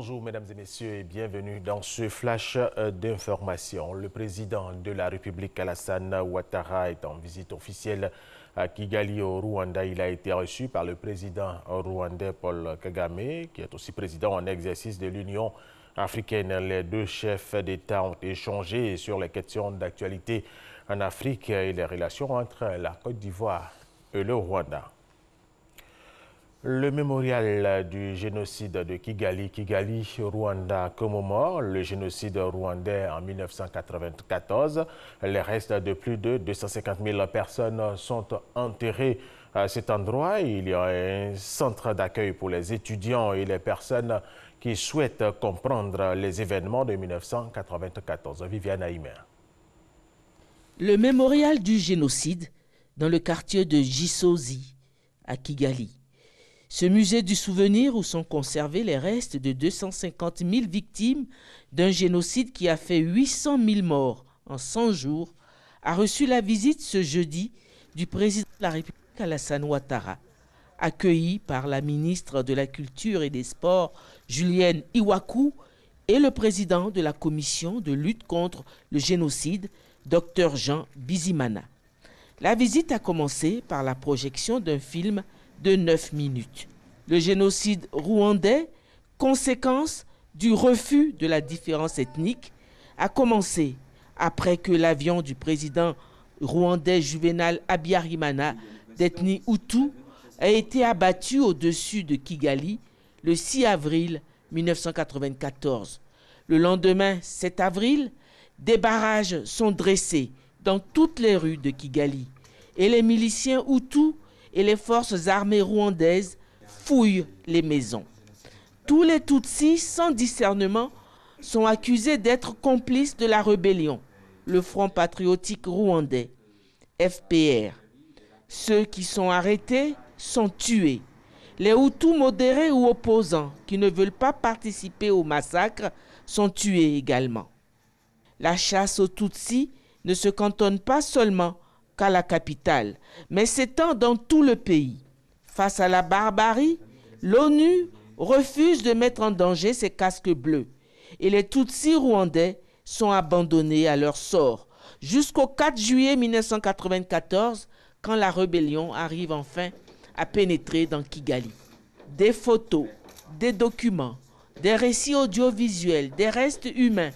Bonjour mesdames et messieurs et bienvenue dans ce flash d'information. Le président de la République Alassane Ouattara est en visite officielle à Kigali au Rwanda. Il a été reçu par le président rwandais Paul Kagame, qui est aussi président en exercice de l'Union africaine. Les deux chefs d'État ont échangé sur les questions d'actualité en Afrique et les relations entre la Côte d'Ivoire et le Rwanda. Le mémorial du génocide de Kigali, Rwanda commémore le génocide rwandais en 1994. Les restes de plus de 250 000 personnes sont enterrés à cet endroit. Il y a un centre d'accueil pour les étudiants et les personnes qui souhaitent comprendre les événements de 1994. Viviane Aïmer. Le mémorial du génocide dans le quartier de Gisozi à Kigali. Ce musée du souvenir où sont conservés les restes de 250 000 victimes d'un génocide qui a fait 800 000 morts en 100 jours a reçu la visite ce jeudi du président de la République Alassane Ouattara, accueilli par la ministre de la Culture et des Sports Julienne Iwaku et le président de la commission de lutte contre le génocide, Dr Jean Bizimana. La visite a commencé par la projection d'un film de 9 minutes. Le génocide rwandais, conséquence du refus de la différence ethnique, a commencé après que l'avion du président rwandais Juvenal Habyarimana d'ethnie Hutu a été abattu au-dessus de Kigali le 6 avril 1994. Le lendemain, 7 avril, des barrages sont dressés dans toutes les rues de Kigali et les miliciens Hutus et les forces armées rwandaises fouillent les maisons. Tous les Tutsis, sans discernement, sont accusés d'être complices de la rébellion, le Front patriotique rwandais, FPR. Ceux qui sont arrêtés sont tués. Les Hutus modérés ou opposants qui ne veulent pas participer au massacre sont tués également. La chasse aux Tutsis ne se cantonne pas seulement qu'à la capitale, mais s'étend dans tout le pays. Face à la barbarie, l'ONU refuse de mettre en danger ses casques bleus et les Tutsis rwandais sont abandonnés à leur sort jusqu'au 4 juillet 1994 quand la rébellion arrive enfin à pénétrer dans Kigali. Des photos, des documents, des récits audiovisuels, des restes humains,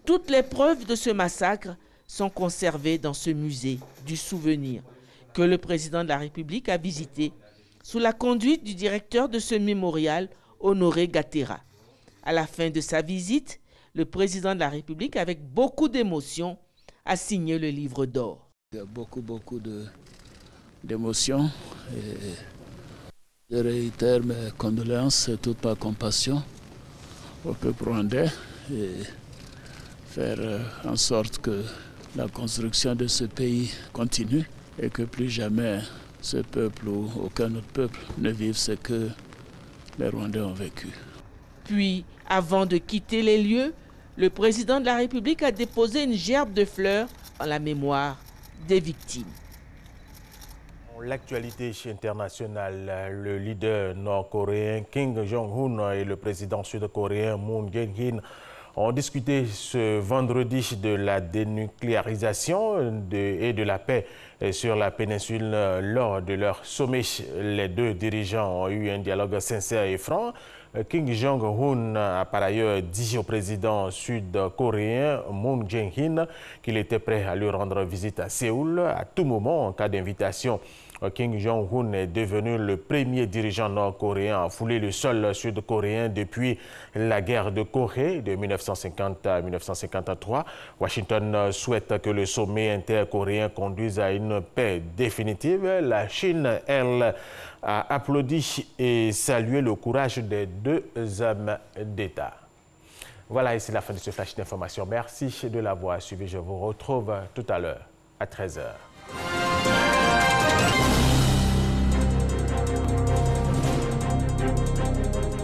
toutes les preuves de ce massacre sont conservés dans ce musée du souvenir que le président de la République a visité sous la conduite du directeur de ce mémorial, Honoré Gatera. À la fin de sa visite, le président de la République, avec beaucoup d'émotion, a signé le livre d'or. Il y a beaucoup d'émotions. Je réitère mes condoléances et toute ma compassion au peuple rwandais et faire en sorte que la construction de ce pays continue et que plus jamais ce peuple ou aucun autre peuple ne vive ce que les Rwandais ont vécu. Puis, avant de quitter les lieux, le président de la République a déposé une gerbe de fleurs en la mémoire des victimes. L'actualité internationale, le leader nord-coréen Kim Jong-un et le président sud-coréen Moon Jae-in ont discuté ce vendredi de la dénucléarisation et de la paix sur la péninsule lors de leur sommet. Les deux dirigeants ont eu un dialogue sincère et franc. Kim Jong-un a par ailleurs dit au président sud-coréen Moon Jae-in qu'il était prêt à lui rendre visite à Séoul à tout moment en cas d'invitation. Kim Jong-un est devenu le premier dirigeant nord-coréen à fouler le sol sud-coréen depuis la guerre de Corée de 1950 à 1953. Washington souhaite que le sommet intercoréen conduise à une paix définitive. La Chine, elle, a applaudi et salué le courage des deux hommes d'État. Voilà, et c'est la fin de ce flash d'information. Merci de l'avoir suivi. Je vous retrouve tout à l'heure à 13h.